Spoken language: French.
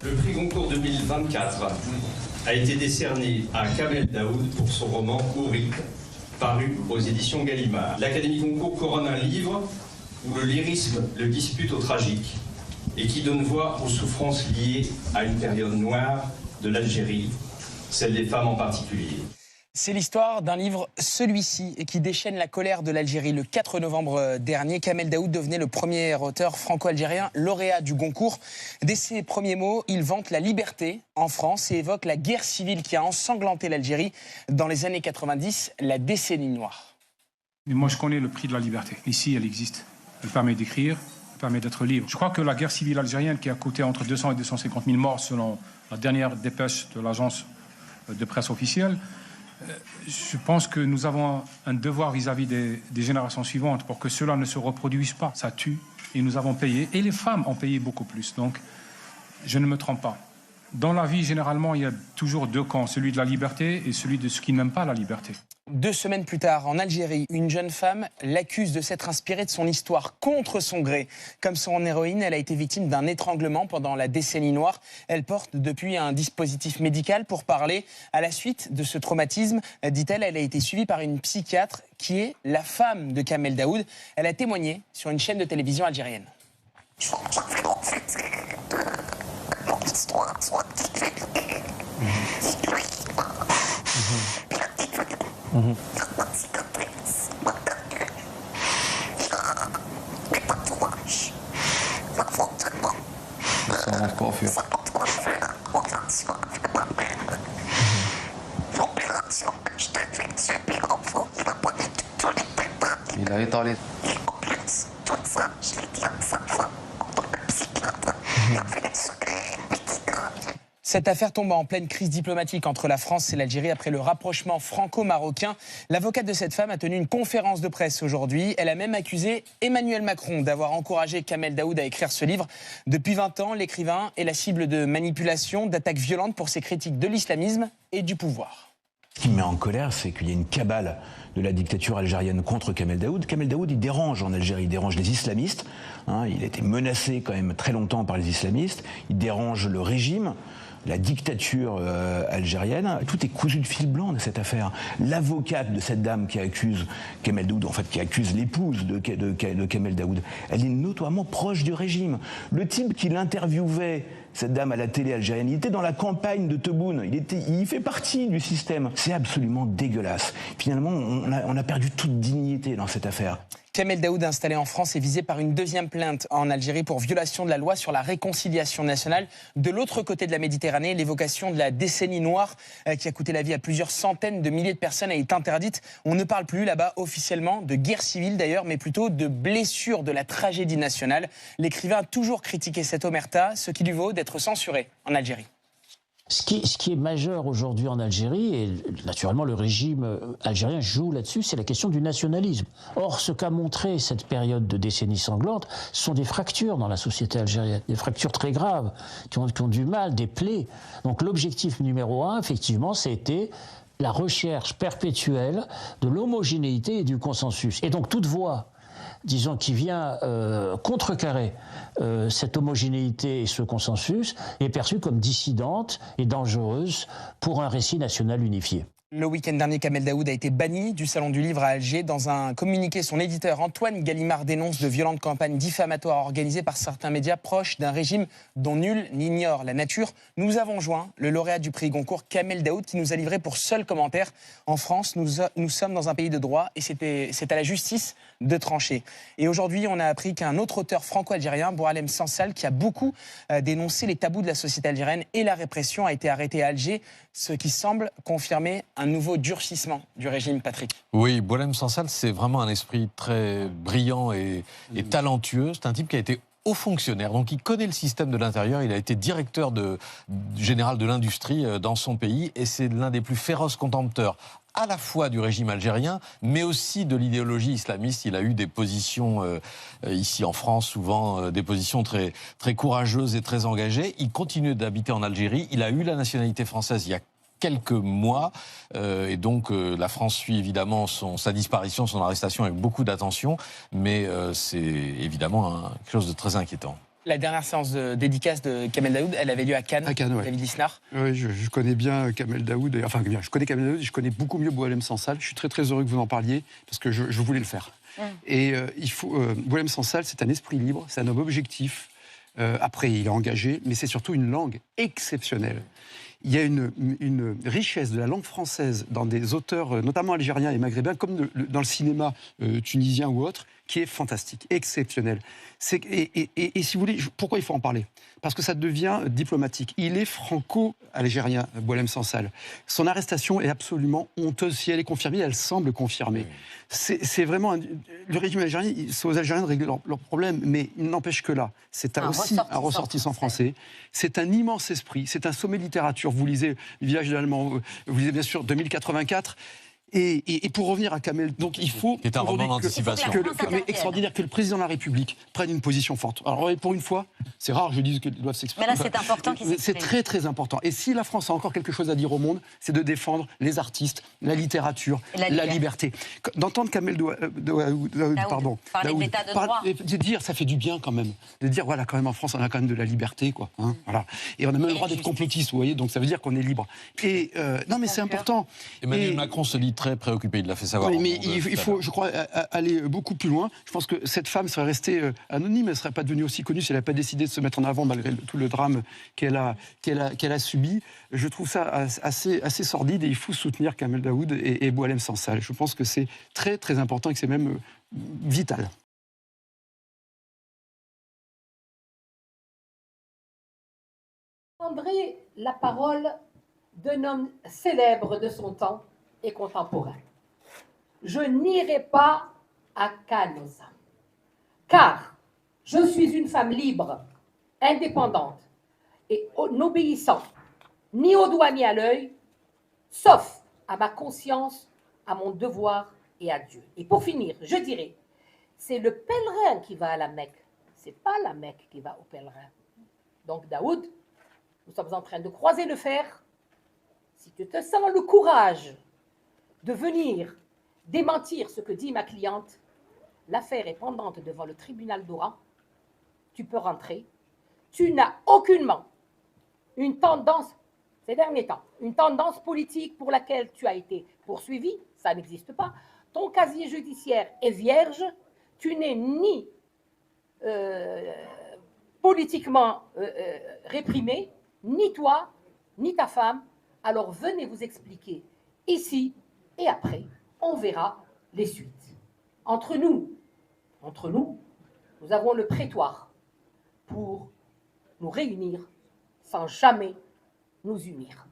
Le prix Goncourt 2024 a été décerné à Kamel Daoud pour son roman Ourib, paru aux éditions Gallimard. L'Académie Goncourt couronne un livre où le lyrisme le dispute au tragique et qui donne voix aux souffrances liées à une période noire de l'Algérie, celle des femmes en particulier. C'est l'histoire d'un livre, celui-ci, qui déchaîne la colère de l'Algérie. Le 4 novembre dernier, Kamel Daoud devenait le premier auteur franco-algérien lauréat du Goncourt. Dès ses premiers mots, il vante la liberté en France et évoque la guerre civile qui a ensanglanté l'Algérie dans les années 90, la décennie noire. Mais moi, je connais le prix de la liberté. Ici, elle existe. Elle permet d'écrire, elle permet d'être libre. Je crois que la guerre civile algérienne, qui a coûté entre 200 et 250 000 morts, selon la dernière dépêche de l'agence de presse officielle, je pense que nous avons un devoir vis-à-vis des générations suivantes pour que cela ne se reproduise pas. Ça tue et nous avons payé. Et les femmes ont payé beaucoup plus. Donc, je ne me trompe pas. Dans la vie, généralement, il y a toujours deux camps, celui de la liberté et celui de ceux qui n'aiment pas la liberté. 2 semaines plus tard, en Algérie, une jeune femme l'accuse de s'être inspirée de son histoire contre son gré. Comme son héroïne, elle a été victime d'un étranglement pendant la décennie noire. Elle porte depuis un dispositif médical pour parler. À la suite de ce traumatisme, dit-elle, elle a été suivie par une psychiatre qui est la femme de Kamel Daoud. Elle a témoigné sur une chaîne de télévision algérienne. Il a étalé. Cette affaire tombe en pleine crise diplomatique entre la France et l'Algérie après le rapprochement franco-marocain. L'avocate de cette femme a tenu une conférence de presse aujourd'hui. Elle a même accusé Emmanuel Macron d'avoir encouragé Kamel Daoud à écrire ce livre. Depuis 20 ans, l'écrivain est la cible de manipulations, d'attaques violentes pour ses critiques de l'islamisme et du pouvoir. Ce qui me met en colère, c'est qu'il y a une cabale de la dictature algérienne contre Kamel Daoud. Kamel Daoud, il dérange en Algérie, il dérange les islamistes. Il a été menacé quand même très longtemps par les islamistes. Il dérange le régime, la dictature algérienne. Tout est cousu de fil blanc de cette affaire. L'avocate de cette dame qui accuse Kamel Daoud, en fait qui accuse l'épouse de Kamel Daoud, elle est notoirement proche du régime. Le type qui l'interviewait, cette dame à la télé algérienne, il était dans la campagne de Tebboune, il fait partie du système. C'est absolument dégueulasse. Finalement, on a perdu toute dignité dans cette affaire. Kamel Daoud, installé en France, est visé par une deuxième plainte en Algérie pour violation de la loi sur la réconciliation nationale. De l'autre côté de la Méditerranée, l'évocation de la décennie noire qui a coûté la vie à plusieurs centaines de milliers de personnes est interdite. On ne parle plus là-bas officiellement de guerre civile d'ailleurs, mais plutôt de blessure de la tragédie nationale. L'écrivain a toujours critiqué cette omerta, ce qui lui vaut d'être censuré en Algérie. Ce qui est majeur aujourd'hui en Algérie, et naturellement le régime algérien joue là-dessus, c'est la question du nationalisme. Or, ce qu'a montré cette période de décennie sanglante, ce sont des fractures dans la société algérienne, des fractures très graves, qui ont du mal, des plaies. Donc l'objectif numéro 1, effectivement, c'était la recherche perpétuelle de l'homogénéité et du consensus. Et donc toute voix, disons, qui vient contrecarrer cette homogénéité et ce consensus, est perçue comme dissidente et dangereuse pour un récit national unifié. Le week-end dernier, Kamel Daoud a été banni du Salon du Livre à Alger. Dans un communiqué, son éditeur Antoine Gallimard dénonce de violentes campagnes diffamatoires organisées par certains médias proches d'un régime dont nul n'ignore la nature. Nous avons joint le lauréat du prix Goncourt, Kamel Daoud, qui nous a livré pour seul commentaire. En France, nous sommes dans un pays de droit et c'est à la justice de trancher. Et aujourd'hui, on a appris qu'un autre auteur franco-algérien, Boualem Sansal, qui a beaucoup dénoncé les tabous de la société algérienne et la répression, a été arrêté à Alger, ce qui semble confirmer un nouveau durcissement du régime, Patrick. Oui, Boualem Sansal, c'est vraiment un esprit très brillant et talentueux. C'est un type qui a été haut fonctionnaire, donc il connaît le système de l'intérieur. Il a été directeur général de l'industrie dans son pays et c'est l'un des plus féroces contempteurs à la fois du régime algérien, mais aussi de l'idéologie islamiste. Il a eu des positions, ici en France, souvent des positions très, très courageuses et très engagées. Il continue d'habiter en Algérie. Il a eu la nationalité française il y a quelques mois, et donc la France suit évidemment sa disparition, son arrestation avec beaucoup d'attention, mais c'est évidemment quelque chose de très inquiétant. La dernière séance de dédicace de Kamel Daoud, elle avait lieu à Cannes, ouais. David Lisnard. Oui, je connais bien Kamel Daoud, enfin bien, je connais Kamel Daoud et je connais beaucoup mieux Boualem Sansal. Je suis très très heureux que vous en parliez parce que je voulais le faire. Et Boualem Sansal, c'est un esprit libre, c'est un homme objectif. Après, il est engagé, mais c'est surtout une langue exceptionnelle. Il y a une richesse de la langue française dans des auteurs, notamment algériens et maghrébins, comme dans le cinéma tunisien ou autre, qui est fantastique, exceptionnel. Et si vous voulez, pourquoi il faut en parler? Parce que ça devient diplomatique. Il est franco-algérien, Boualem Sansal. Son arrestation est absolument honteuse. Si elle est confirmée, elle semble confirmée. C'est vraiment... le régime algérien, c'est aux Algériens de régler leurs problèmes, mais il n'empêche que là, c'est aussi un ressortissant français. C'est un immense esprit, c'est un sommet de littérature. Vous lisez Le village de l'Allemand, vous lisez bien sûr 2084. Et pour revenir à Kamel, donc il faut c'est un roman d'anticipation. Mais extraordinaire que le président de la République prenne une position forte. Alors pour une fois, c'est rare, je dis qu'ils doivent s'exprimer. Mais là, c'est important qu'ils s'expriment. C'est très très important. Et si la France a encore quelque chose à dire au monde, c'est de défendre les artistes, la littérature, la liberté. D'entendre Kamel Daoud parler de l'état de droit, de dire ça fait du bien quand même, de dire voilà quand même en France on a quand même de la liberté quoi. Voilà. Et on a même le droit d'être complotiste, vous voyez, donc ça veut dire qu'on est libre. Et non mais c'est important. Emmanuel Macron se dit très préoccupé, il l'a fait savoir. Oui, mais il faut, je crois, aller beaucoup plus loin. Je pense que cette femme serait restée anonyme, elle ne serait pas devenue aussi connue si elle n'avait pas décidé de se mettre en avant malgré tout le drame qu'elle a subi. Je trouve ça assez sordide et il faut soutenir Kamel Daoud et Boualem Sansal. Je pense que c'est très très important et que c'est même vital. Prendrez la parole d'un homme célèbre de son temps et contemporain. Je n'irai pas à Canossa, car je suis une femme libre, indépendante et n'obéissant ni au doigt ni à l'œil, sauf à ma conscience, à mon devoir et à Dieu. Et pour finir, je dirais, c'est le pèlerin qui va à la Mecque, c'est pas la Mecque qui va au pèlerin. Donc Daoud, nous sommes en train de croiser le fer. Si tu te sens le courage de venir démentir ce que dit ma cliente, l'affaire est pendante devant le tribunal d'Oran, tu peux rentrer. Tu n'as aucunement une tendance, ces derniers temps, une tendance politique pour laquelle tu as été poursuivi, ça n'existe pas. Ton casier judiciaire est vierge, tu n'es ni politiquement réprimé, ni toi, ni ta femme. Alors venez vous expliquer ici et après, on verra les suites. Entre nous, nous avons le prétoire pour nous réunir sans jamais nous unir.